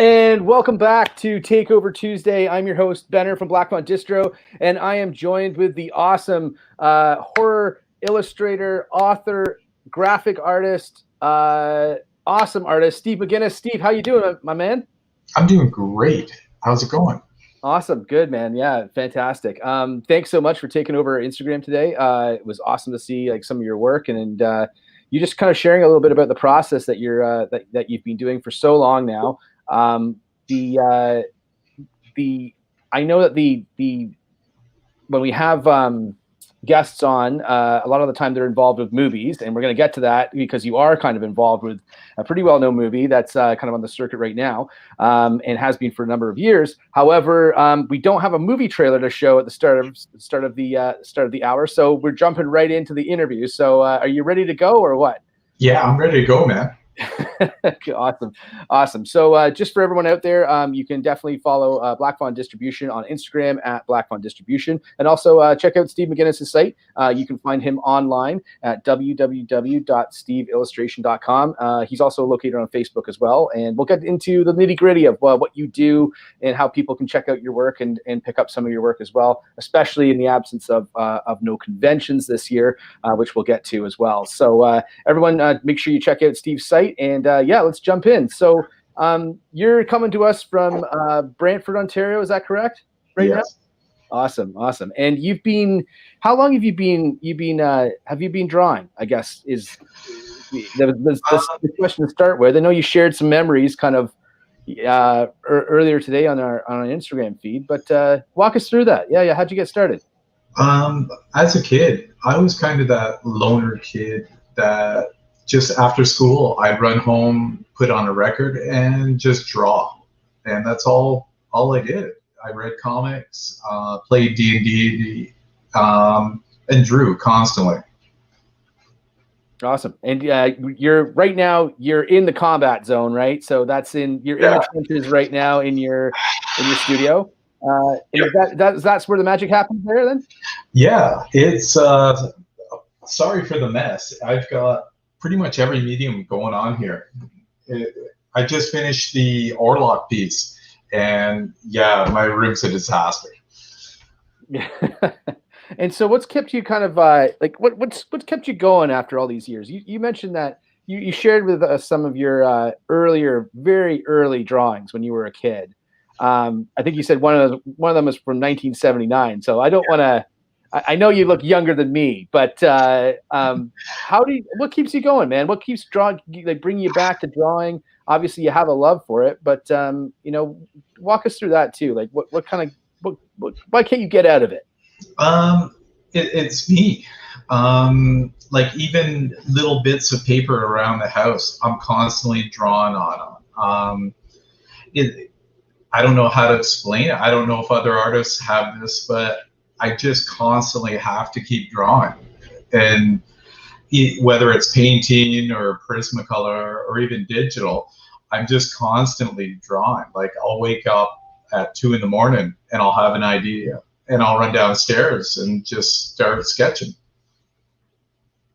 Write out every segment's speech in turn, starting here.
And welcome back to Takeover Tuesday. I'm your host, Benner from Blackmont Distro, and I am joined with the awesome horror illustrator, author, graphic artist, awesome artist, Steve McGinnis. Steve, how you doing, my man? I'm doing great. How's it going? Awesome. Good, man. Yeah, fantastic. Thanks so much for taking over Instagram today. It was awesome to see like some of your work and you just kind of sharing a little bit about the process that that you've been doing for so long now. Um, the the I know that the when we have guests on, a lot of the time they're involved with movies, and we're going to get to that because you are kind of involved with a pretty well-known movie that's kind of on the circuit right now, and has been for a number of years. However, we don't have a movie trailer to show at the start of the hour, so we're jumping right into the interview. So, are you ready to go or what? Yeah, I'm ready to go, man. Awesome. So just for everyone out there, you can definitely follow Black Fawn Distribution on Instagram at Black Fawn Distribution, and also check out Steve McGinnis' site. You can find him online at www.steveillustration.com. He's also located on Facebook as well, and we'll get into the nitty gritty of what you do and how people can check out your work and pick up some of your work as well, especially in the absence of no conventions this year, which we'll get to as well. So everyone, make sure you check out Steve's site, and yeah, let's jump in. So you're coming to us from Brantford, Ontario, is that correct? Right Yes. now? Awesome. And how long have you been drawing, I guess, is the question to start with. I know you shared some memories kind of earlier today on our Instagram feed, but walk us through that. Yeah, how'd you get started? As a kid, I was kind of that loner kid that just after school, I'd run home, put on a record, and just draw. And that's all I did. I read comics, played D&D, and drew constantly. Awesome. And you're right now, you're in the combat zone, right? So you're in the trenches right now in your studio. And that's where the magic happens there then? Yeah, it's sorry for the mess. I've got pretty much every medium going on here. I just finished the Orlok piece, and yeah, my room's a disaster. And so what's kept you kind of what's kept you going after all these years? You mentioned that you shared with us some of your very early drawings when you were a kid. I think you said one of them was from 1979. So I don't want to. I know you look younger than me, but what keeps you going, man? What keeps bringing you back to drawing? Obviously, you have a love for it, but walk us through that too. Like, why can't you get out of it? It's me. Like even little bits of paper around the house, I'm constantly drawing on them. I don't know how to explain it. I don't know if other artists have this, but I just constantly have to keep drawing. And whether it's painting or Prismacolor or even digital, I'm just constantly drawing. Like I'll wake up at 2 a.m. and I'll have an idea, and I'll run downstairs and just start sketching.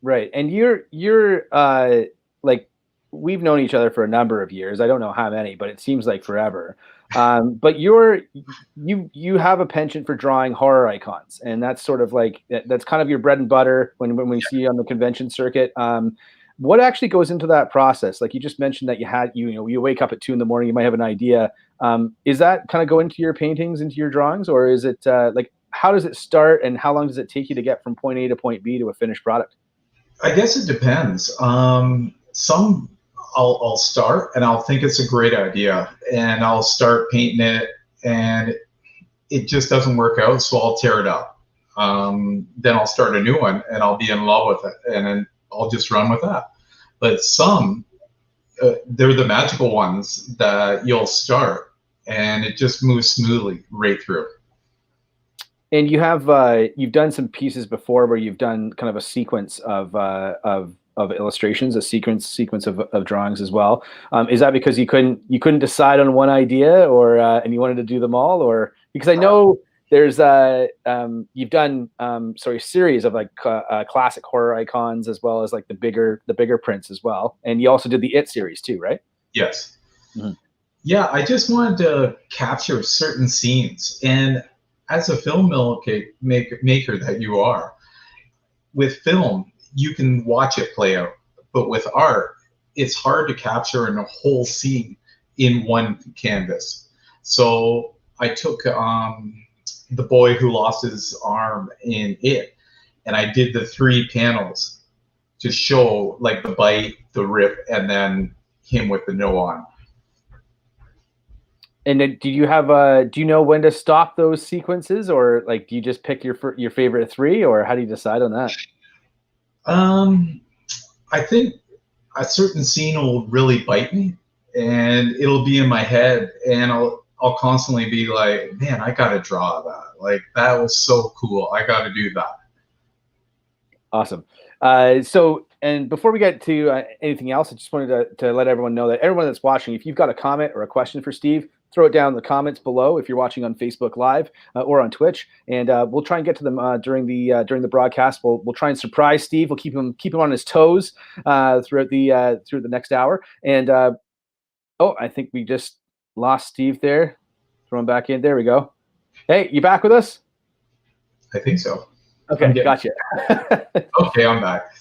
Right. And you're like, we've known each other for a number of years. I don't know how many, but it seems like forever. But you have a penchant for drawing horror icons, and that's sort of like that's kind of your bread and butter when we see you on the convention circuit. What actually goes into that process? Like you just mentioned that you wake up at 2 a.m, you might have an idea. Is that kind of go into your paintings, into your drawings, or is it like how does it start, and how long does it take you to get from point A to point B to a finished product? I guess it depends. Some I'll start and I'll think it's a great idea, and I'll start painting it, and it just doesn't work out, so I'll tear it up. Then I'll start a new one and I'll be in love with it, and then I'll just run with that. But some, they're the magical ones that you'll start and it just moves smoothly right through. And you have you've done some pieces before where you've done kind of a sequence of illustrations, a sequence of drawings as well. Is that because you couldn't decide on one idea, or and you wanted to do them all, or because I know there's you've done a series of like classic horror icons as well as like the bigger prints as well, and you also did the It series too, right? Yes. Mm-hmm. Yeah, I just wanted to capture certain scenes. And as a film maker that you are, with film, you can watch it play out. But with art, it's hard to capture in a whole scene in one canvas. So I took the boy who lost his arm in it, and I did the 3 panels to show like the bite, the rip, and then him with the no arm. And then do you know when to stop those sequences, or like do you just pick your favorite 3, or how do you decide on that? I think a certain scene will really bite me, and it'll be in my head, and I'll constantly be like, man, I gotta draw that. Like that was so cool. I gotta do that. Awesome. So, and before we get to anything else, I just wanted to let everyone know that everyone that's watching, if you've got a comment or a question for Steve, throw it down in the comments below if you're watching on Facebook Live or on Twitch, and we'll try and get to them during the broadcast. We'll try and surprise Steve. We'll keep him on his toes through the next hour. And oh, I think we just lost Steve there. Throw him back in. There we go. Hey, you back with us? I think so. Okay, gotcha. Okay, I'm back.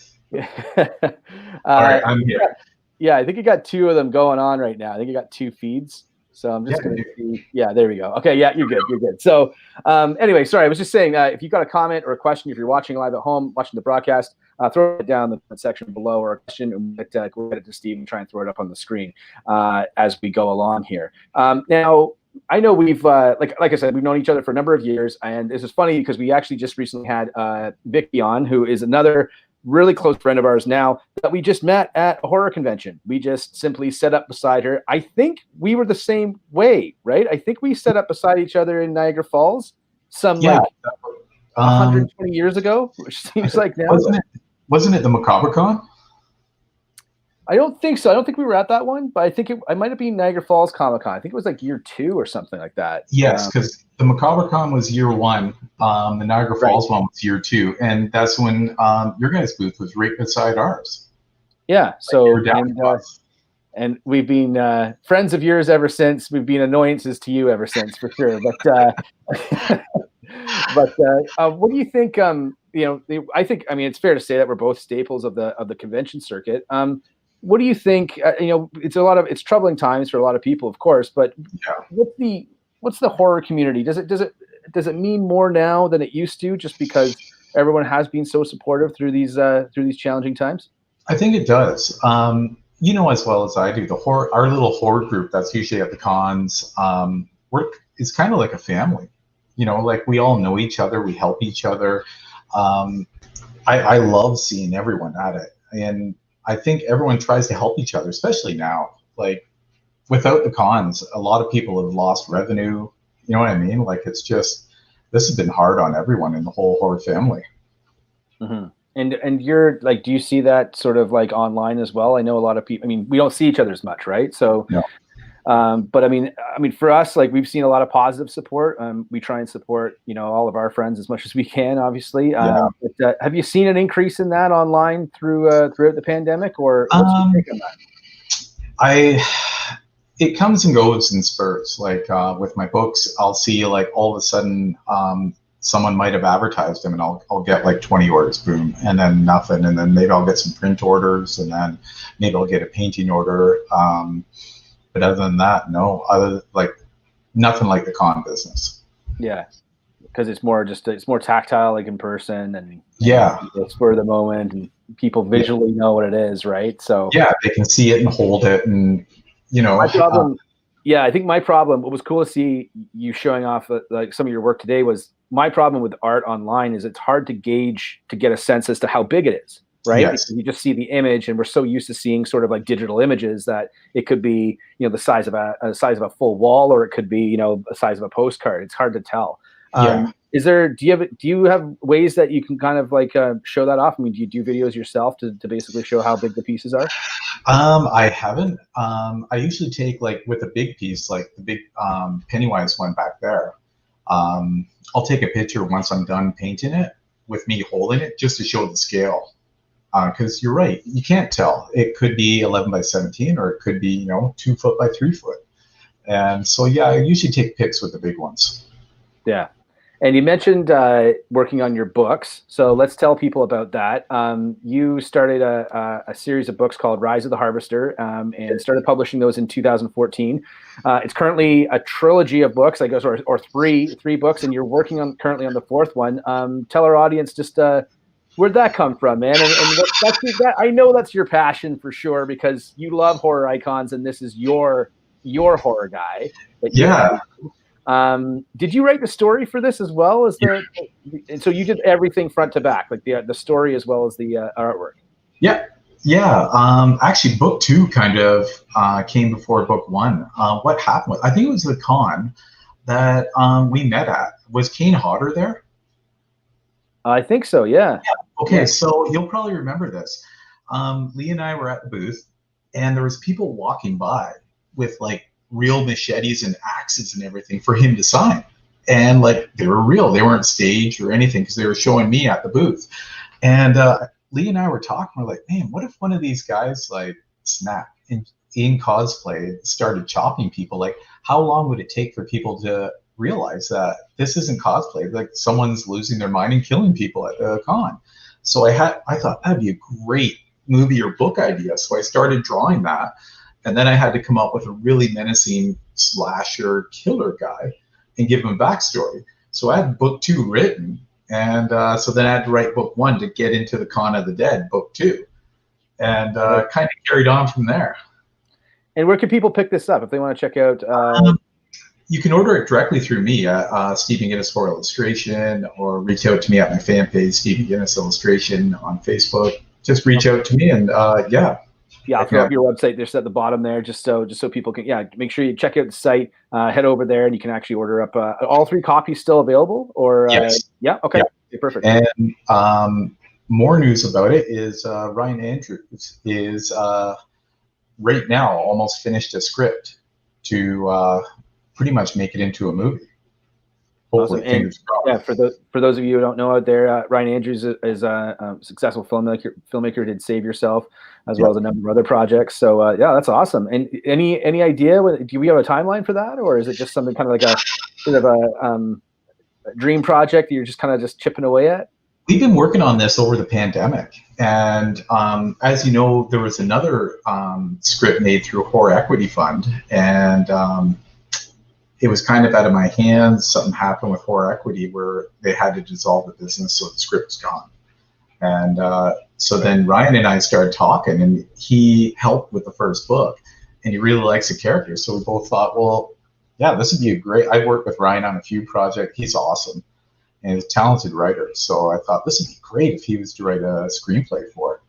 All right, I'm here. Yeah, I think you got 2 of them going on right now. I think you got 2 feeds. So I'm just going to see. Yeah, there we go. Okay, yeah, you're good. You're good. So anyway, sorry, I was just saying, if you've got a comment or a question, if you're watching live at home, watching the broadcast, throw it down in the comment section below, or a question, and we'll get it to Steve and try and throw it up on the screen as we go along here. Now, I know we've like I said, we've known each other for a number of years, and this is funny because we actually just recently had Vicky on, who is another really close friend of ours now that we just met at a horror convention. We just simply set up beside her. I think we were the same way, right? I think we set up beside each other in Niagara Falls like 120 years ago, which seems like now. Wasn't it the MacabraCon? I don't think so. I don't think we were at that one, but I think it might have been Niagara Falls Comic Con. I think it was like year 2 or something like that. Yes, because the MacabraCon was year 1. The Niagara Falls one was year 2, and that's when your guys' booth was right beside ours. Yeah. So and we've been friends of yours ever since. We've been annoyances to you ever since, for sure. But what do you think? I think it's fair to say that we're both staples of the convention circuit. What do you think? It's troubling times for a lot of people, of course. But what's the horror community? Does it mean more now than it used to, just because everyone has been so supportive through these challenging times? I think it does. As well as I do, our little horror group that's usually at the cons, it's kind of like a family. Like we all know each other, we help each other. I love seeing everyone at it, and I think everyone tries to help each other, especially now. Like without the cons, a lot of people have lost revenue. You know what I mean? Like this has been hard on everyone in the whole horror family. Mm-hmm. And you're like, do you see that sort of like online as well? I know a lot of people. We don't see each other as much, right? So, no. But for us, like we've seen a lot of positive support. We try and support, all of our friends as much as we can, obviously. Yeah. But have you seen an increase in that online throughout the pandemic, or what's your take on that? It comes and goes in spurts. Like with my books, I'll see like all of a sudden someone might have advertised them, and I'll get like 20 orders, boom, and then nothing, and then maybe I'll get some print orders, and then maybe I'll get a painting order. But other than that, no. Nothing like the con business. Yeah, because it's more tactile, like in person, and spur of the moment, and people visually know what it is, right? So they can see it and hold it, and My problem, I think my problem. What was cool to see you showing off like some of your work today was my problem with art online is it's hard to gauge, to get a sense as to how big it is. Right? Yes. Because you just see the image, and we're so used to seeing sort of like digital images that it could be, the size of a full wall, or it could be, the size of a postcard. It's hard to tell. Do you have ways that you can kind of like show that off? Do you do videos yourself to basically show how big the pieces are? I haven't. I usually take like with a big piece, like the big Pennywise one back there. I'll take a picture once I'm done painting it with me holding it, just to show the scale. Because you're right, you can't tell. It could be 11 by 17, or it could be 2 foot by 3 foot. And so, yeah, I usually take pics with the big ones. Yeah. And you mentioned working on your books. So let's tell people about that. You started a series of books called Rise of the Harvester, and started publishing those in 2014. It's currently a trilogy of books, I guess, or three books, and you're working on currently on the fourth one. Tell our audience just where'd that come from, man? And I know that's your passion for sure, because you love horror icons, and this is your horror guy that you Yeah. did you write the story for this as well as and so you did everything front to back, like the story as well as the artwork? Yeah. Yeah. Actually, book 2 kind of came before book 1. What happened was, I think it was the con that we met at. Was Kane Hodder there? I think so. Yeah. Okay, Yeah. so you'll probably remember this. Lee and I were at the booth, and there was people walking by with like real machetes and axes and everything for him to sign. And like, they were real. They weren't staged or anything, because they were showing me at the booth. And Lee and I were talking. We're like, man, what if one of these guys like snapped in cosplay started chopping people? Like, how long would it take for people to realize that this isn't cosplay? Like, someone's losing their mind and killing people at the con. So I thought that'd be a great movie or book idea. So I started drawing that. And then I had to come up with a really menacing slasher killer guy and give him a backstory. So I had book 2 written. And so then I had to write book 1 to get into the Con of the Dead, book 2. And kind of carried on from there. And where can people pick this up if they want to check out? You can order it directly through me at Steve McGinnis for Illustration, or reach out to me at my fan page, Steve McGinnis Illustration on Facebook. Just reach out to me, and yeah. Yeah, I'll throw up your website just at the bottom there, just so people can, make sure you check out the site, head over there, and you can actually order up all 3 copies still available, or yes. Yeah, okay. Yeah, perfect. And more news about it is Ryan Andrews is right now almost finished a script to pretty much make it into a movie. Hopefully, awesome. Fingers crossed. Yeah, for those of you who don't know out there, Ryan Andrews is a successful filmmaker. Did Save Yourself, as well as a number of other projects. So yeah, that's awesome. And any idea? Do we have a timeline for that, or is it just something kind of like a sort of a dream project that you're just kind of just chipping away at? We've been working on this over the pandemic, and as you know, there was another script made through Horror Equity Fund, and it was kind of out of my hands. Something happened with Horror Equity where they had to dissolve the business, so the script was gone. And so then Ryan and I started talking, and he helped with the first book, and he really likes the character. So we both thought, well, yeah, this would be a great. I worked with Ryan on a few projects. He's awesome, and he's a talented writer. So I thought this would be great if he was to write a screenplay for it.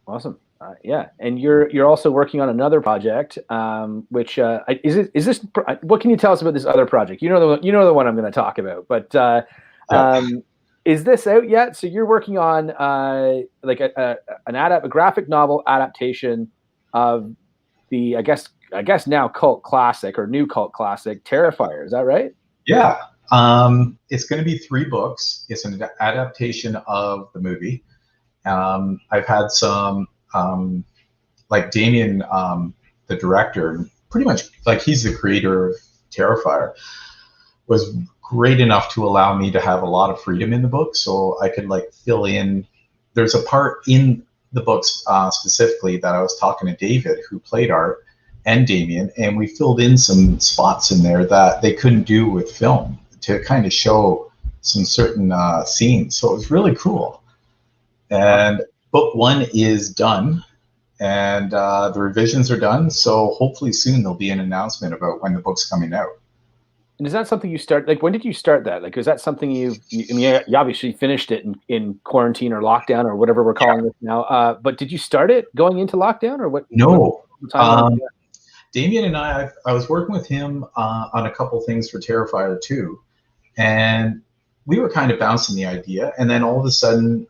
Awesome. Yeah, and you're also working on another project, which is this. What can you tell us about this other project? You know the one I'm going to talk about, but is this out yet? So you're working on like a graphic novel adaptation of the I guess now cult classic or new cult classic Terrifier. Is that right? Yeah. It's going to be 3 books. It's an adaptation of the movie. I've had some. Like Damien, the director, pretty much like he's the creator of Terrifier, was great enough to allow me to have a lot of freedom in the book, so I could like fill in. There's a part in the books specifically that I was talking to David, who played Art, and Damien, and we filled in some spots in there that they couldn't do with film to kind of show some certain scenes. So it was really cool. And book 1 is done, and the revisions are done. So hopefully soon there'll be an announcement about when the book's coming out. And is that something you start? Like, when did you start that? Like, is that something you obviously finished it in quarantine or lockdown or whatever we're calling this now. But did you start it going into lockdown or what? No. Damien and I was working with him on a couple things for Terrifier 2, and we were kind of bouncing the idea, and then all of a sudden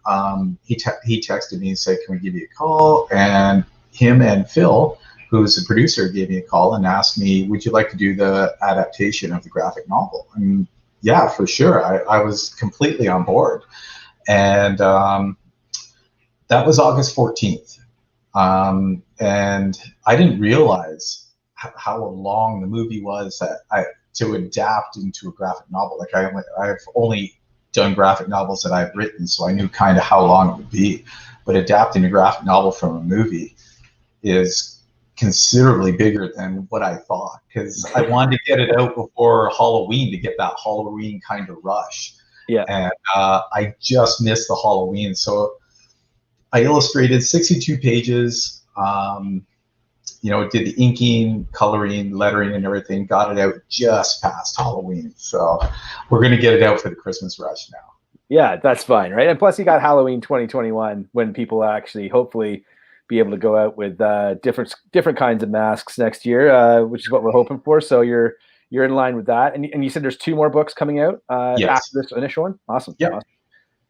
he texted me and said, "Can we give you a call?" And him and Phil, who's the producer, gave me a call and asked me, "Would you like to do the adaptation of the graphic novel?" And yeah, for sure. I was completely on board, and that was August 14th. And I didn't realize how long the movie was to adapt into a graphic novel. Like I've only done graphic novels that I've written, so I knew kind of how long it would be. But adapting a graphic novel from a movie is considerably bigger than what I thought, because I wanted to get it out before Halloween to get that Halloween kind of rush. Yeah. And I just missed the Halloween. So I illustrated 62 pages, did the inking, coloring, lettering, and everything, got it out just past Halloween. So we're going to get it out for the Christmas rush now. Yeah, that's fine, right? And plus you got Halloween 2021 when people actually hopefully be able to go out with different kinds of masks next year, which is what we're hoping for. So you're in line with that. And you said there's 2 more books coming out Yes. after this initial one. Awesome. Yep. Awesome.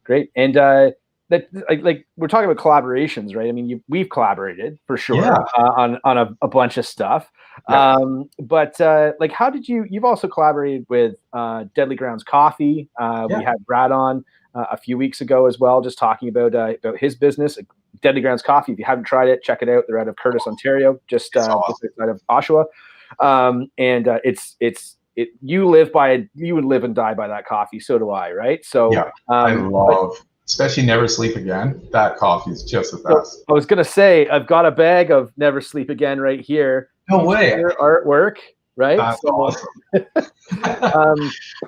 Great. And that like we're talking about collaborations, right? I mean, we've collaborated for sure. Yeah. On a bunch of stuff. Yeah. But like, how did you've also collaborated with Deadly Grounds Coffee. We had Brad on a few weeks ago as well, just talking about his business, Deadly Grounds Coffee. If you haven't tried it, check it out. They're out of Curtis, Ontario, just outside of Oshawa. You would live and die by that coffee. So do I, right? So yeah, I love, especially Never Sleep Again. That coffee is just the best. So I was gonna say, I've got a bag of Never Sleep Again right here. No way. Your artwork, right? That's awesome. That's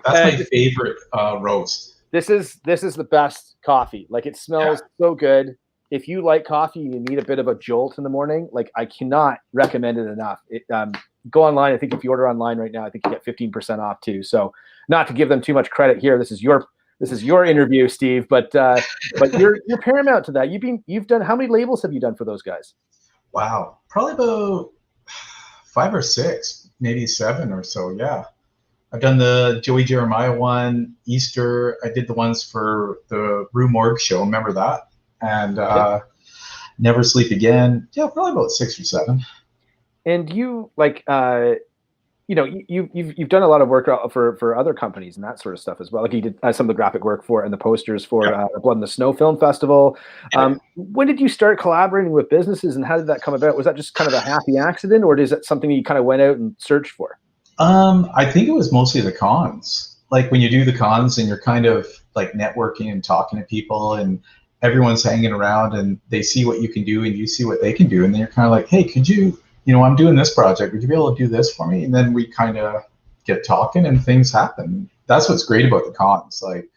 my favorite roast. This is the best coffee. Like, it smells so good. If you like coffee, you need a bit of a jolt in the morning. Like, I cannot recommend it enough. Go online. I think if you order online right now, I think you get 15% off too. So, not to give them too much credit here. This is your interview, Steve. But you're paramount to that. You've done, how many labels have you done for those guys? Wow, probably about 5 or 6, maybe 7 or so. Yeah, I've done the Joey Jeremiah one, Easter. I did the ones for the Rue Morgue show. Remember that? And Never Sleep Again. Yeah, probably about 6 or 7. And you like, you've done a lot of work for other companies and that sort of stuff as well. Like, you did some of the graphic work for and the posters for Blood in the Snow Film Festival. When did you start collaborating with businesses, and how did that come about? Was that just kind of a happy accident, or is that something you kind of went out and searched for? I think it was mostly the cons. Like, when you do the cons and you're kind of like networking and talking to people, and everyone's hanging around and they see what you can do and you see what they can do, and then you're kind of like, hey, could you, I'm doing this project, would you be able to do this for me? And then we kind of get talking and things happen. That's what's great about the cons. Like,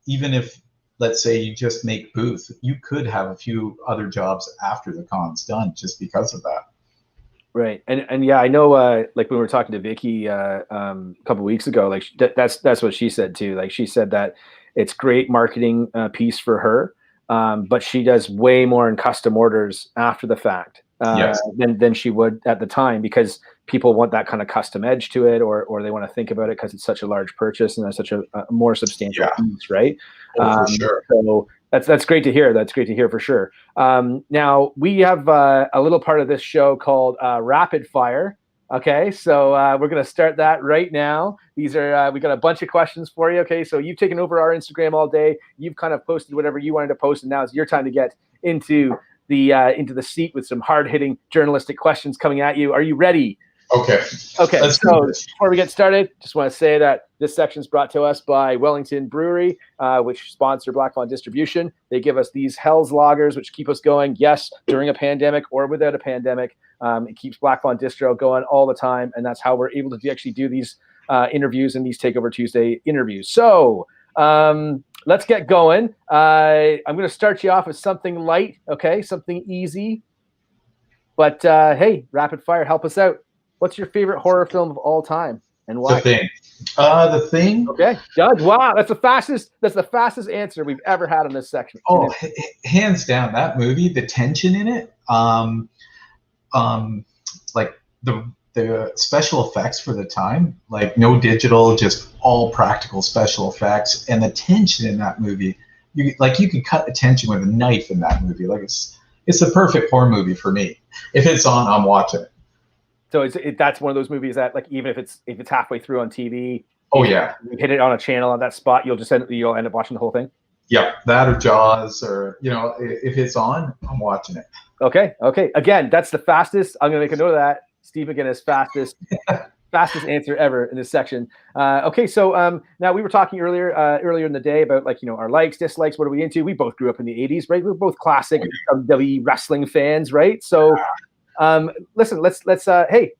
even if, let's say, you just make booth, you could have a few other jobs after the con's done just because of that. Right. And yeah, I know, like, when we were talking to Vicky a couple of weeks ago, like, that's what she said too. Like, she said that it's great marketing piece for her, but she does way more in custom orders after the fact than she would at the time, because people want that kind of custom edge to it, or they want to think about it because it's such a large purchase and it's such a more substantial piece, right? For sure. So that's great to hear. That's great to hear for sure. Now we have a little part of this show called Rapid Fire. Okay, so we're going to start that right now. These are we got a bunch of questions for you. Okay, so you've taken over our Instagram all day. You've kind of posted whatever you wanted to post, and now it's your time to get into the seat with some hard-hitting journalistic questions coming at you. Are you ready? Okay. Let's so before we get started, just want to say that this section is brought to us by Wellington Brewery, which sponsor Black Fawn Distribution. They give us these Hell's Lagers, which keep us going, yes, during a pandemic or without a pandemic. It keeps Black Fawn Distro going all the time, and that's how we're able to actually do these interviews and these Takeover Tuesday interviews. So let's get going. I'm going to start you off with something light, okay, something easy. But hey, rapid fire, help us out. What's your favorite horror film of all time, and why? The Thing. The Thing. Okay, Judge. Wow, that's the fastest answer we've ever had on this section. Oh, hands down, that movie, the tension in it, like the special effects for the time, like no digital, just all practical special effects, and the tension in that movie. You could cut the tension with a knife in that movie. Like, it's the perfect horror movie for me. If it's on, I'm watching it. So that's one of those movies that, like, even if it's halfway through on TV, oh yeah, you hit it on a channel at that spot, you'll end up watching the whole thing. Yeah, that or Jaws, or if it's on, I'm watching it. Okay. Again, that's the fastest. I'm gonna make a note of that. Steve McGinnis, fastest answer ever in this section. Okay, so now we were talking earlier in the day about like, you know, our likes, dislikes. What are we into? We both grew up in the 80s, right? We're both classic WWE wrestling fans, right? So listen, let's hey,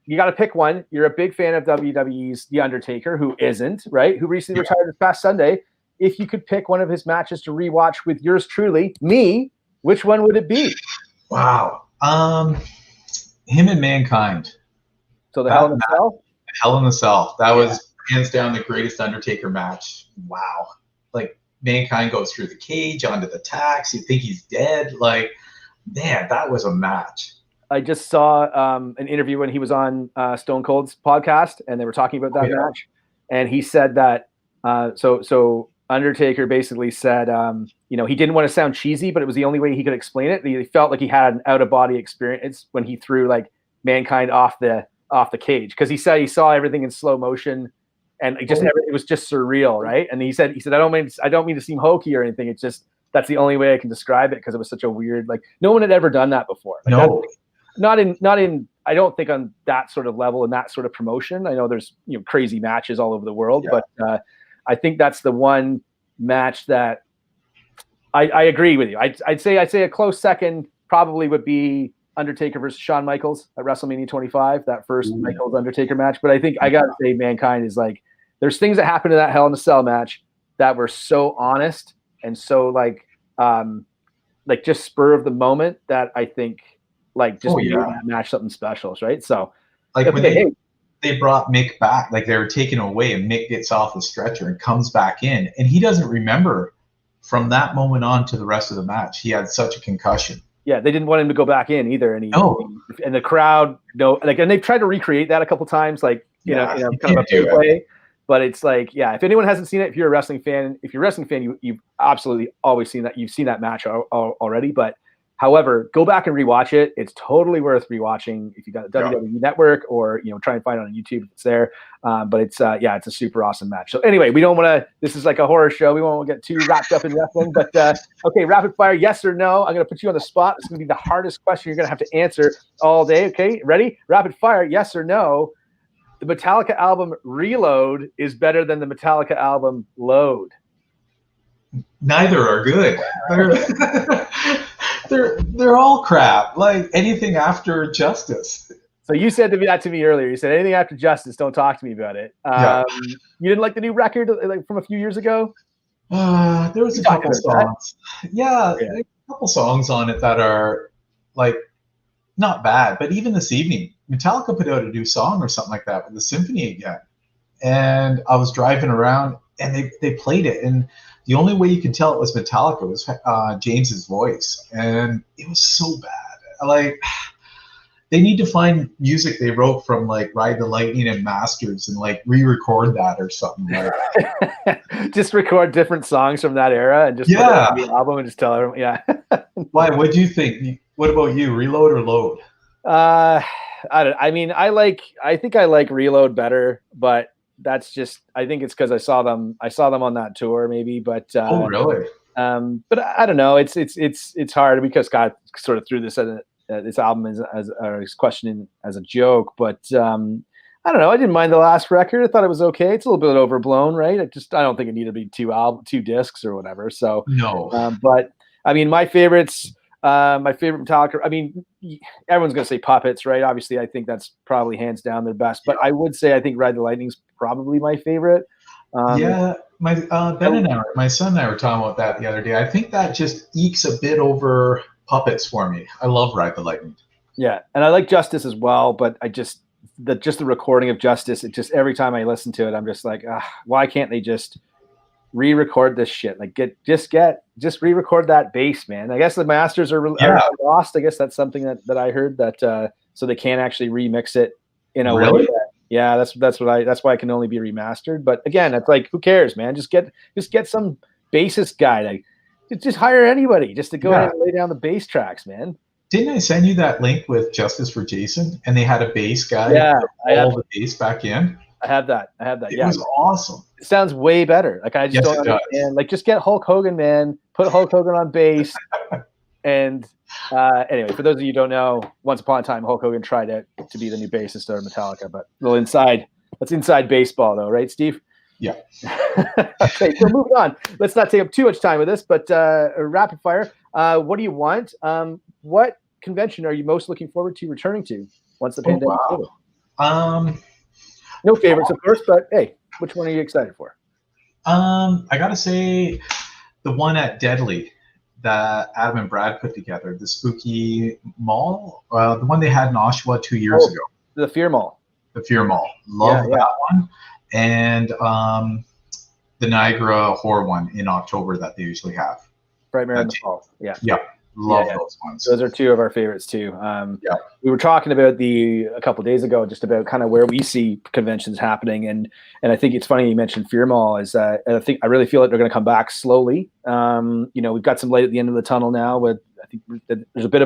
you got to pick one. You're a big fan of WWE's The Undertaker, who isn't, right? Who recently retired this past Sunday. If you could pick one of his matches to rewatch with yours truly, me, which one would it be? Wow. Him and Mankind. So the Hell in a Cell? Hell in a Cell. That was hands down the greatest Undertaker match. Wow. Like, Mankind goes through the cage onto the tacks. You think he's dead. Like, man, that was a match. I just saw an interview when he was on Stone Cold's podcast, and they were talking about that match. And he said that so Undertaker basically said, you know, he didn't want to sound cheesy, but it was the only way he could explain it. He felt like he had an out-of-body experience when he threw like Mankind off the cage, because he said he saw everything in slow motion, and it was just surreal, right? And he said I don't mean to seem hokey or anything. It's just that's the only way I can describe it, because it was such a weird, like, no one had ever done that before. Like, no. Not in I don't think on that sort of level and that sort of promotion. I know there's, you know, crazy matches all over the world, but I think that's the one match that I agree with you. I'd say a close second probably would be Undertaker versus Shawn Michaels at WrestleMania 25, that first Michaels Undertaker match. But I think I gotta say Mankind is like, there's things that happened in that Hell in a Cell match that were so honest and so like just spur of the moment that I think like just made that match something special, right? So like when they brought Mick back, like they were taken away, and Mick gets off the stretcher and comes back in, and he doesn't remember from that moment on to the rest of the match. He had such a concussion. Yeah, they didn't want him to go back in either, and and the crowd, and they've tried to recreate that a couple times, like kind of a fake way. But it's like, if anyone hasn't seen it, if you're a wrestling fan, you've absolutely always seen that. You've seen that match already. But however, go back and rewatch it. It's totally worth rewatching if you got a WWE Network, or try and find it on YouTube if it's there. But it's it's a super awesome match. So anyway, we don't want to. This is like a horror show. We won't get too wrapped up in wrestling. But okay, rapid fire, yes or no. I'm going to put you on the spot. It's going to be the hardest question you're going to have to answer all day. Okay, ready? Rapid fire, yes or no. The Metallica album Reload is better than the Metallica album Load. Neither are good. They're all crap. Like anything after Justice. So you said that to me earlier. You said anything after Justice, don't talk to me about it. You didn't like the new record like from a few years ago? There was a couple songs. A couple songs on it that are like not bad. But even this evening, Metallica put out a new song or something like that with the symphony again. And I was driving around and they played it, and the only way you can tell it was Metallica was James's voice, and it was so bad. Like, they need to find music they wrote from like Ride the Lightning and Masters and like re-record that or something. Like just record different songs from that era and just put it on the album and just tell everyone. Why? What do you think? What about you? Reload or Load? I think I like Reload better, but that's just, I think it's because I saw them on that tour maybe, but oh really? But I don't know. It's hard because Scott sort of threw this this album as his question as a joke, but I don't know. I didn't mind the last record. I thought it was okay. It's a little bit overblown, right? I don't think it needed to be two discs or whatever. So no. But I mean, my favorite Metallica, I mean, everyone's going to say Puppets, right? Obviously, I think that's probably hands down their best. But I would say I think Ride the Lightning's probably my favorite. My Ben and I, my son and I were talking about that the other day. I think that just ekes a bit over Puppets for me. I love Ride the Lightning. Yeah, and I like Justice as well, but I just the recording of Justice, it just every time I listen to it, I'm just like, why can't they just re-record this shit? Like just re-record that bass, man. I guess the masters are lost. I guess that's something that I heard, that so they can't actually remix it in a way. That's why it can only be remastered. But again, it's like, who cares, man? Just get some bassist guy. Like, just hire anybody just to go ahead and lay down the bass tracks, man. Didn't I send you that link with Justice for Jason? And they had a bass guy put all the bass back in. I have that. It was awesome. It sounds way better. Like, I just don't understand. Like, just get Hulk Hogan, man. Put Hulk Hogan on bass. And anyway, for those of you who don't know, once upon a time, Hulk Hogan tried to to be the new bassist of Metallica, but a little that's inside baseball though, right, Steve? Yeah. Okay, so moving on. Let's not take up too much time with this, but rapid fire. What do you want? What convention are you most looking forward to returning to once the pandemic's over? No favorites, of course, but hey, which one are you excited for? I gotta say, the one at Deadly that Adam and Brad put together, the Spooky Mall, the one they had in Oshawa 2 years ago. The Fear Mall. The Fear Mall. Love that one. And the Niagara Horror one in October that they usually have. Frightmare in the Fall. Yeah. Yeah. Love those ones. Those are two of our favorites too. We were talking about a couple of days ago, just about kind of where we see conventions happening, and I think it's funny you mentioned Fear Mall. Is I really feel like they're going to come back slowly. We've got some light at the end of the tunnel now. With I think there's a bit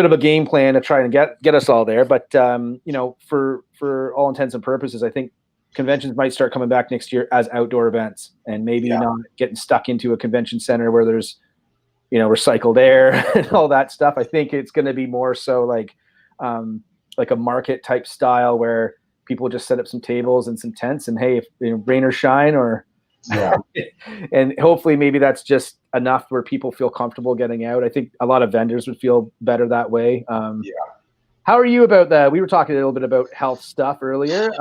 of a game plan to try and get us all there. But for all intents and purposes, I think conventions might start coming back next year as outdoor events, and maybe not getting stuck into a convention center where there's recycled air and all that stuff. I think it's going to be more so like a market type style where people just set up some tables and some tents, and hey, if rain or shine, or and hopefully maybe that's just enough where people feel comfortable getting out. I think a lot of vendors would feel better that way. How are you about that? We were talking a little bit about health stuff earlier.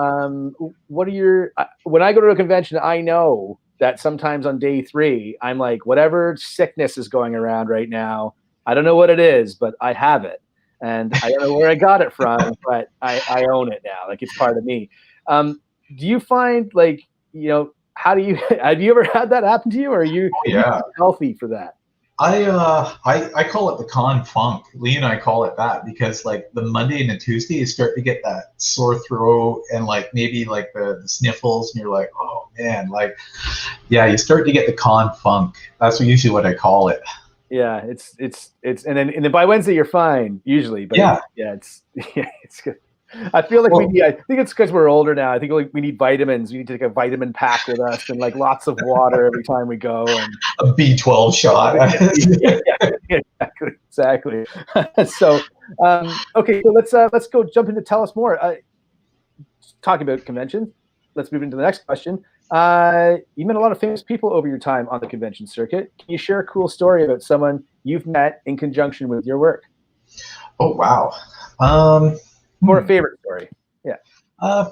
What are when I go to a convention, I know that sometimes on day 3, I'm like, whatever sickness is going around right now, I don't know what it is, but I have it. And I don't know where I got it from, but I own it now. Like, it's part of me. Do you find have you ever had that happen to you? Or are you healthy for that? I call it the con funk. Lee and I call it that because like the Monday and the Tuesday you start to get that sore throat and like maybe like the sniffles, and you're like, oh man, like you start to get the con funk. That's usually what I call it. Yeah, it's and then by Wednesday you're fine usually. But it's good. I feel like I think it's because we're older now. I think we need vitamins. We need to take a vitamin pack with us and like lots of water every time we go. And a B12 shot. Exactly. So, okay, so let's go jump into tell us more. Talking about conventions, let's move into the next question. You met a lot of famous people over your time on the convention circuit. Can you share a cool story about someone you've met in conjunction with your work? Oh, wow. Or a favorite story. Yeah.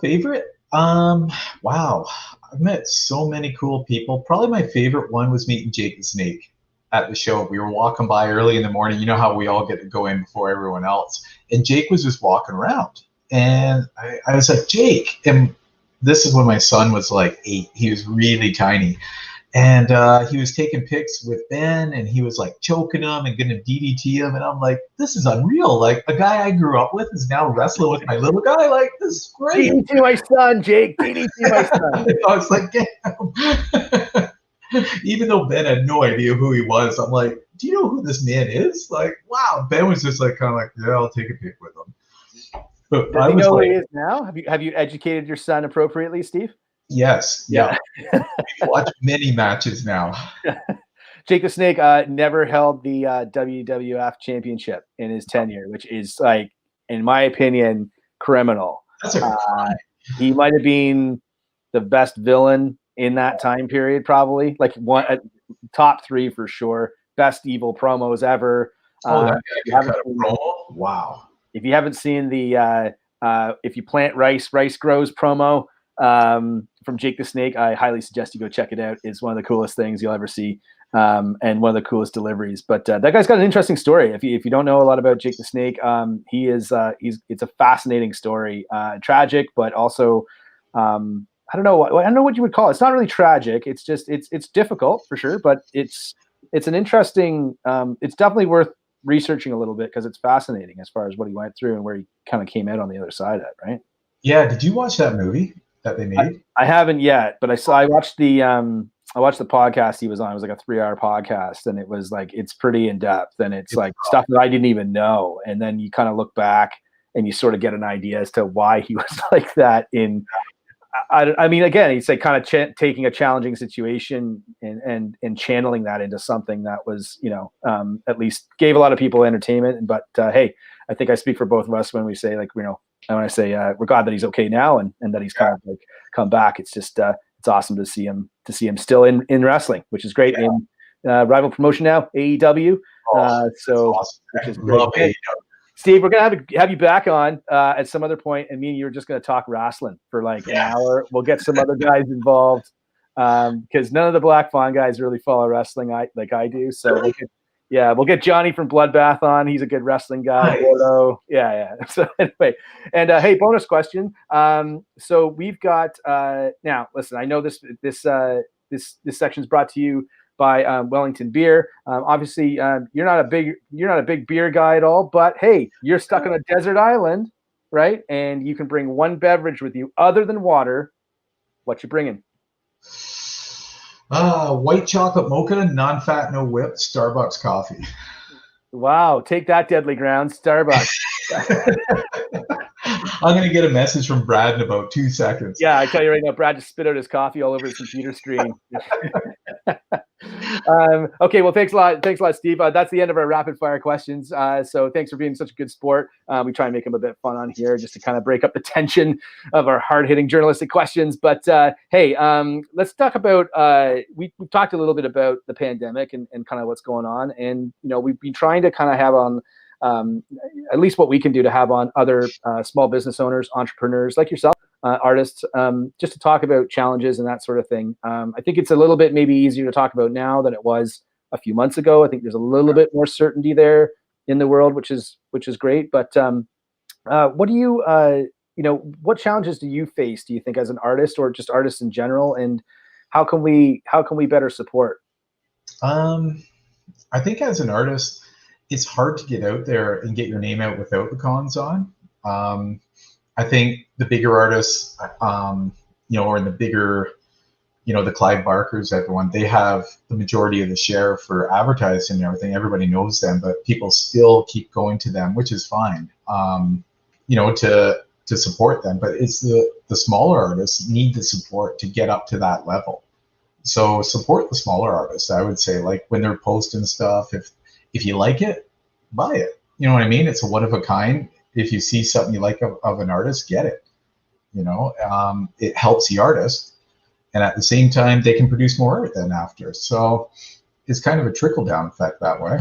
Favorite? Wow. I've met so many cool people. Probably my favorite one was meeting Jake the Snake at the show. We were walking by early in the morning. You know how we all get to go in before everyone else. And Jake was just walking around. And I was like, Jake. And this is when my son was like 8. He was really tiny. And he was taking pics with Ben, and he was like choking him and gonna DDT him, and I'm like, this is unreal. Like, a guy I grew up with is now wrestling with my little guy. Like, this is great. DDT my son, Jake. DDT my son. I was like, get him. Even though Ben had no idea who he was, I'm like, do you know who this man is? Like, wow. Ben was just like kind of like, yeah, I'll take a pic with him. But does he know who he is now? Have you educated your son appropriately, Steve? Yes. Yeah. We've watched many matches now. Jake the Snake never held the WWF championship in his tenure, which is, like, in my opinion, criminal. That's a crime. He might have been the best villain in that time period, probably. Like, top 3 for sure. Best evil promos ever. That guy cut a promo? Wow. If you haven't seen the if you plant rice grows promo, from Jake the Snake, I highly suggest you go check it out. It's one of the coolest things you'll ever see, and one of the coolest deliveries. But that guy's got an interesting story. If you don't know a lot about Jake the Snake, it's a fascinating story, tragic, but also I don't know what you would call it. It's not really tragic. It's just it's difficult for sure, but it's an interesting. It's definitely worth researching a little bit because it's fascinating as far as what he went through and where he kind of came out on the other side of it. Right? Yeah. Did you watch that movie that they made? I haven't yet, but I watched the podcast he was on. It was like a 3-hour podcast, and it was like, it's pretty in depth, and it's like stuff that I didn't even know. And then you kind of look back and you sort of get an idea as to why he was like that. I mean, again, he's like kind of taking a challenging situation and channeling that into something that was, at least gave a lot of people entertainment. But hey, I think I speak for both of us when we say, like, you know, I want to say we're glad that he's okay now, and that he's kind of like come back. It's just it's awesome to see him still in wrestling, which is great. In rival promotion now, AEW. So awesome. which is great. Love AEW. Steve, we're gonna have you back on at some other point, and me and you are just gonna talk wrestling for like an hour. We'll get some other guys involved because none of the Black Fawn guys really follow wrestling like I do. So we'll get Johnny from Bloodbath on. He's a good wrestling guy. Nice. Yeah. So anyway, and hey, bonus question. So we've got now. Listen, I know this section is brought to you by Wellington Beer. Obviously, you're not a big beer guy at all, but hey, you're stuck on a desert island, right? And you can bring one beverage with you other than water. What you bringing? White chocolate mocha, non-fat, no whip, Starbucks coffee. Wow, take that, Deadly Ground, Starbucks. I'm going to get a message from Brad in about 2 seconds. Yeah, I tell you right now, Brad just spit out his coffee all over his computer screen. Okay, well, thanks a lot, Steve. That's the end of our rapid fire questions. So thanks for being such a good sport. We try and make them a bit fun on here just to kind of break up the tension of our hard-hitting journalistic questions. But hey, let's talk about, we've talked a little bit about the pandemic and kind of what's going on. And, you know, we've been trying to kind of have on at least what we can do to have on other small business owners, entrepreneurs like yourself, artists, just to talk about challenges and that sort of thing. I think it's a little bit maybe easier to talk about now than it was a few months ago. I think there's a little bit more certainty there in the world, which is great. But what do you, what challenges do you face, do you think, as an artist or just artists in general? And how can we better support? I think as an artist, it's hard to get out there and get your name out without the cons on. I think the bigger artists, or in the bigger, the Clive Barkers, everyone, they have the majority of the share for advertising and everything. Everybody knows them, but people still keep going to them, which is fine, to support them. But it's the smaller artists need the support to get up to that level. So support the smaller artists, I would say, like when they're posting stuff, if you like it, buy it. You know what I mean? It's a one of a kind. If you see something you like of an artist, get it. It helps the artist. And at the same time, they can produce more art then after. So it's kind of a trickle down effect that way.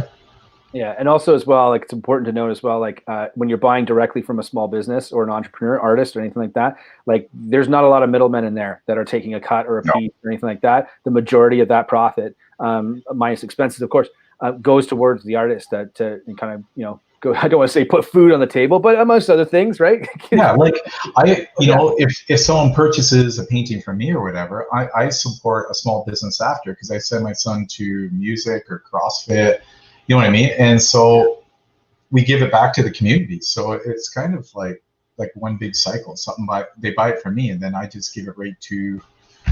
Yeah. And also as well, like it's important to note as well, like when you're buying directly from a small business or an entrepreneur, artist or anything like that, like there's not a lot of middlemen in there that are taking a cut or a piece or anything like that. The majority of that profit, minus expenses, of course, goes towards the artist to kind of, I don't want to say put food on the table, but amongst other things, right? Yeah, like if someone purchases a painting from me or whatever, I support a small business after because I send my son to music or CrossFit, you know what I mean? And so we give it back to the community. So it's kind of like one big cycle. They buy it from me, and then I just give it right to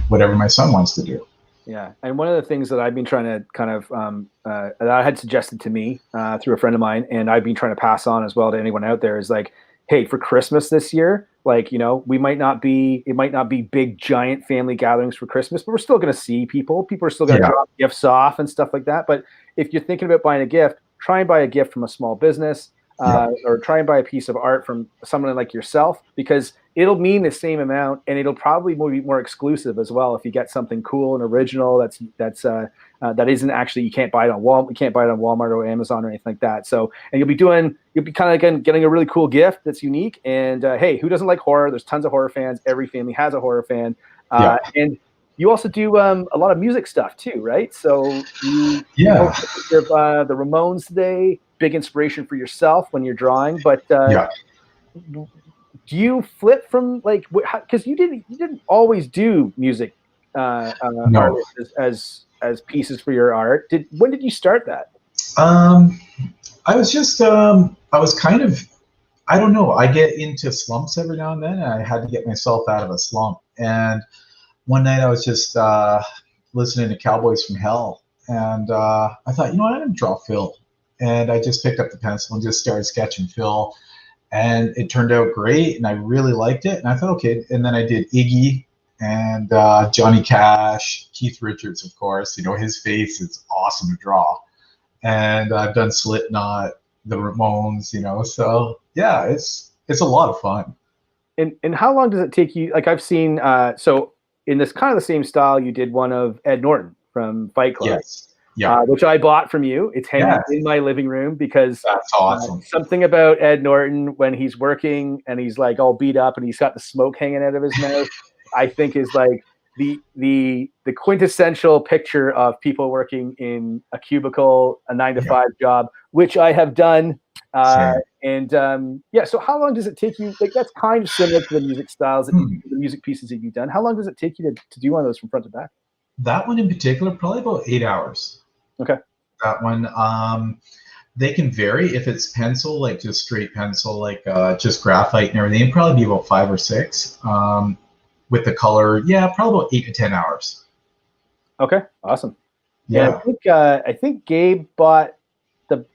whatever my son wants to do. Yeah, and one of the things that I've been trying to kind of that I had suggested to me through a friend of mine, and I've been trying to pass on as well to anyone out there, is like, hey, for Christmas this year, like, it might not be big giant family gatherings for Christmas, but we're still going to see people. People are still going to drop gifts off and stuff like that. But if you're thinking about buying a gift, try and buy a gift from a small business. Or try and buy a piece of art from someone like yourself, because it'll mean the same amount, and it'll probably be more exclusive as well if you get something cool and original that isn't actually, you can't buy it on Walmart or Amazon or anything like that. So, and you'll be kind of getting a really cool gift that's unique. And hey, who doesn't like horror? There's tons of horror fans. Every family has a horror fan. And you also do a lot of music stuff too, right? So you the Ramones today. Big inspiration for yourself when you're drawing, but do you flip from like, because you didn't always do music as pieces for your art. When did you start that? I was just I was kind of, I don't know, I get into slumps every now and then, and I had to get myself out of a slump. And one night I was just listening to Cowboys from Hell, and I thought, I'm gonna draw Phil. And I just picked up the pencil and just started sketching Phil, and it turned out great, and I really liked it. And I thought, okay. And then I did Iggy and Johnny Cash, Keith Richards, of course. His face is awesome to draw. And I've done Slipknot, the Ramones, so yeah, it's a lot of fun. And how long does it take you? Like I've seen, so in this kind of the same style, you did one of Ed Norton from Fight Club, Yes. Yeah. which I bought from you. It's hanging Yes. in my living room because That's awesome. Something about Ed Norton when he's working and he's like all beat up and he's got the smoke hanging out of his mouth, I think is like the quintessential picture of people working in a cubicle, a 9-to-5 job, which I have done. So how long does it take you? Like that's kind of similar to the music styles, the music pieces that you've done. How long does it take you to do one of those from front to back? That one in particular, probably about 8 hours. Okay. That one, they can vary. If it's pencil, like just straight pencil, like just graphite and everything, it'd probably be about 5 or 6. With the color, yeah, probably about 8 to 10 hours. Okay, awesome. Yeah, I think Gabe bought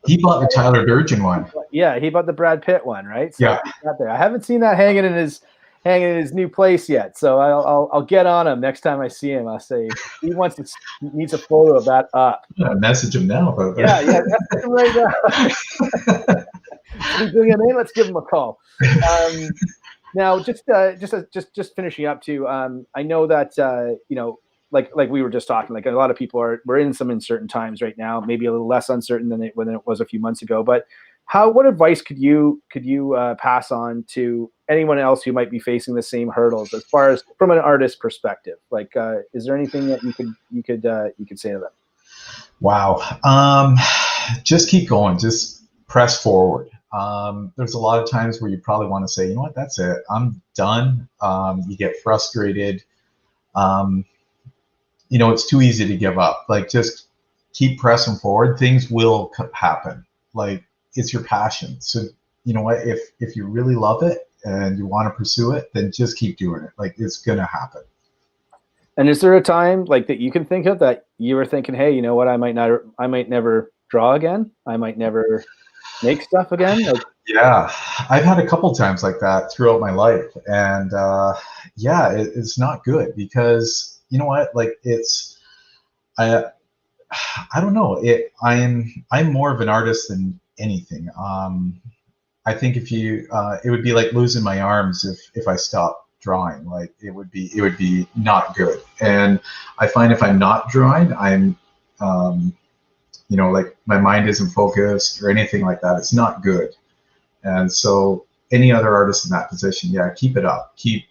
he bought the Tyler Durden one. Yeah, he bought the Brad Pitt one, right? So yeah, I haven't seen that hanging in his new place yet. So I'll get on him next time I see him. I'll say he needs a photo of that up. Yeah, message him now about that. Yeah, message him right now. He's doing it in. Let's give him a call. Now, just finishing up too. I know that like we were just talking, like a lot of people we're in some uncertain times right now, maybe a little less uncertain than it was a few months ago. But what advice could you pass on to anyone else who might be facing the same hurdles as far as from an artist perspective? Like, is there anything that you could say to them? Wow. Just keep going. Just press forward. There's a lot of times where you probably want to say, you know what, that's it. I'm done. You get frustrated. It's too easy to give up. Like, just keep pressing forward. Things will happen. Like, it's your passion. So, you know what, if you really love it and you want to pursue it, then just keep doing it. Like, it's going to happen. And is there a time like that you can think of that you were thinking, hey, you know what, I might never draw again. I might never make stuff again? Like, yeah, I've had a couple times like that throughout my life. And it's not good because, you know what, like I don't know. I'm more of an artist than anything. I think it would be like losing my arms if I stopped drawing. Like it would be not good. And I find if I'm not drawing, I'm like my mind isn't focused or anything like that. It's not good. And so any other artist in that position, yeah, keep it up. Keep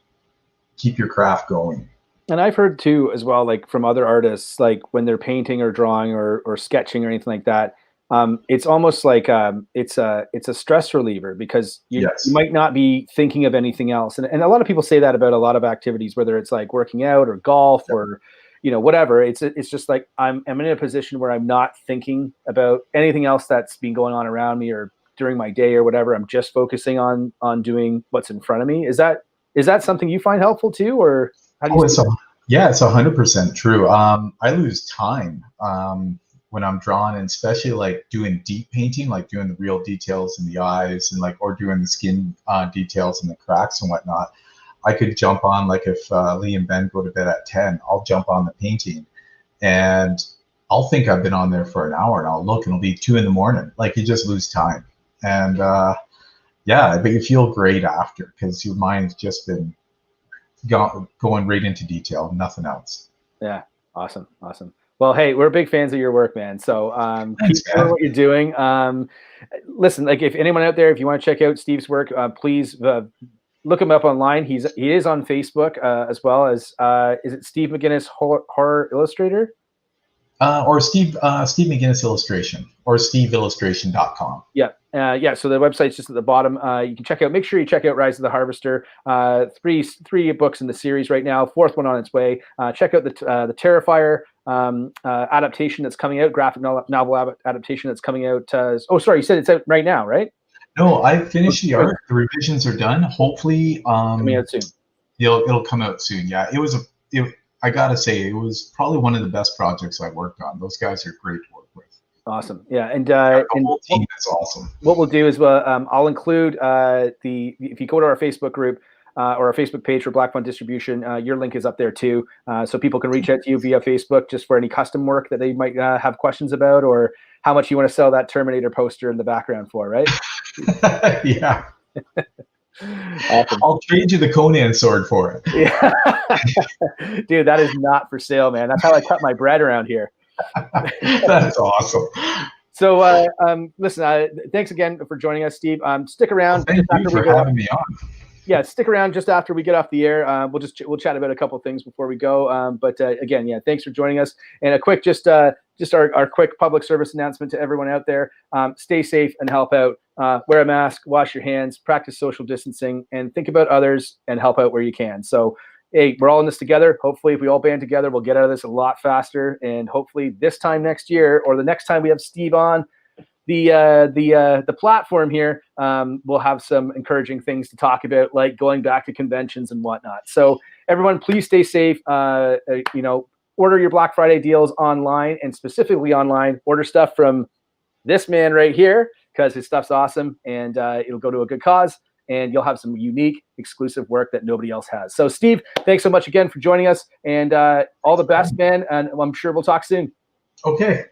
your craft going. And I've heard too, as well, like from other artists, like when they're painting or drawing or sketching or anything like that, it's almost like it's a stress reliever because you might not be thinking of anything else. And a lot of people say that about a lot of activities, whether it's like working out or golf or whatever. It's just like I'm in a position where I'm not thinking about anything else that's been going on around me or during my day or whatever. I'm just focusing on doing what's in front of me. Is that something you find helpful too, or how do you it's 100% true. I lose time when I'm drawing, and especially like doing deep painting, like doing the real details in the eyes and or doing the skin details and the cracks and whatnot. I could jump on, like if Lee and Ben go to bed at 10, I'll jump on the painting and I'll think I've been on there for an hour and I'll look and it'll be 2 a.m. Like you just lose time. And but you feel great after because your mind's just been going right into detail, nothing else. Yeah, awesome. Well, hey, we're big fans of your work, man. So keep doing what you're doing. Listen, like if anyone out there, if you want to check out Steve's work, please look him up online. He is on Facebook as well as is it Steve McGinnis Horror Illustrator? Or Steve McGinnis Illustration or steveillustration.com. Yeah. So the website's just at the bottom. You can make sure you check out Rise of the Harvester. Three books in the series right now, 4th one on its way. Check out the Terrifier adaptation that's coming out, graphic novel adaptation that's coming out. You said it's out right now, right? No, I finished the art. The revisions are done. Hopefully, coming out soon. It'll come out soon. Yeah, I gotta say, it was probably one of the best projects I worked on. Those guys are great to work with. Awesome. Yeah, and the whole team is awesome. What we'll do is I'll include if you go to our Facebook group, or our Facebook page for Black Fund Distribution. Your link is up there too, so people can reach out to you via Facebook just for any custom work that they might have questions about, or how much you want to sell that Terminator poster in the background for, right? Yeah. Awesome. I'll trade you the Conan sword for it. Yeah. Dude, that is not for sale, man. That's how I cut my bread around here. That's awesome. So listen, thanks again for joining us, Steve. Stick around. Well, thank you for having me on. Yeah, stick around just after we get off the air. We'll chat about a couple of things before we go. But again, yeah, thanks for joining us. And a quick our quick public service announcement to everyone out there: stay safe and help out. Wear a mask, wash your hands, practice social distancing, and think about others and help out where you can. So, hey, we're all in this together. Hopefully, if we all band together, we'll get out of this a lot faster. And hopefully, this time next year, or the next time we have Steve on the platform here, we'll have some encouraging things to talk about, like going back to conventions and whatnot. So, everyone, please stay safe. Order your Black Friday deals online, and specifically online. Order stuff from this man right here, because his stuff's awesome, and it'll go to a good cause, and you'll have some unique, exclusive work that nobody else has. So, Steve, thanks so much again for joining us, and all the best, man, and I'm sure we'll talk soon. Okay.